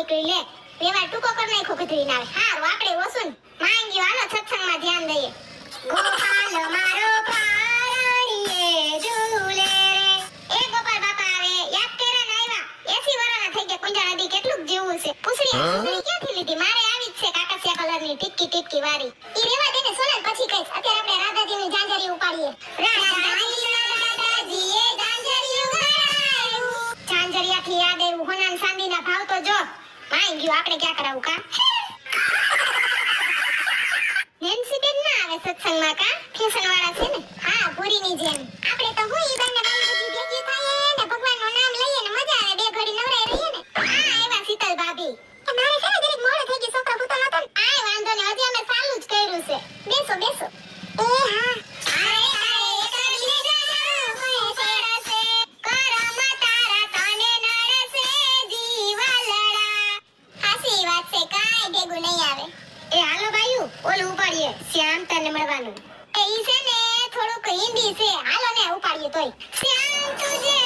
કરી લે એવા ટૂંકો કર નાખો કતરી ના હાર વાકડે ઓસુન માંગ્યો હાલો સત્સંગમાં ધ્યાન દઈએ ગોપાલ મારો પારણીએ ઝૂલે રે એ ગોપાલ બાપા આવે યાદ કરે ને આવ્યા 80 વર્ષના થઈ ગયા કુંજા નદી કેટલું જીવું છે પૂછડી ક્યાંથી લીધી મારે આવી જ છે કાકાસિયા કલરની ટીટકી ટીટકી વાળી ઈ રેવા દે ને સોનલ પછી કઈશ અત્યારે આપણે રાધાજીની ઝાંઝરી ઉપાડીએ રાધાજીએ ઝાંઝરી ઉપાડ્યું ઝાંઝરિયાથી યાદ આવ્યું હોનાન ચાંદીના ભાવ તો જો માઈ ગયું આપણે ક્યાં કરાવું કા નેન્સી બેન ના આવે સત્સંગમાં કા ફેશન વાળા છે ને હા પૂરીની જેમ આપણે તો હું ઈ બંને બાઈ બધી ભેગી થાય ને ભગવાનનું નામ લઈએ ને મજા આવે બે ઘડી નવરાઈ રહીએ ને હા એવા શીતલ ભાભી મારે છે ને જરીક મોડું થઈ ગયું છોકરા ભૂતો નતો આય વાંધો ને હજી અમે ચાલુ જ કર્યું છે બેસો બેસો એ હા ઓલું ઉપાડીએ શ્યામ તને મળવાનું એ ઈ છે ને થોડુંક હિન્દી છે હાલો ને ઉપાડીએ તોય શ્યામ તુજે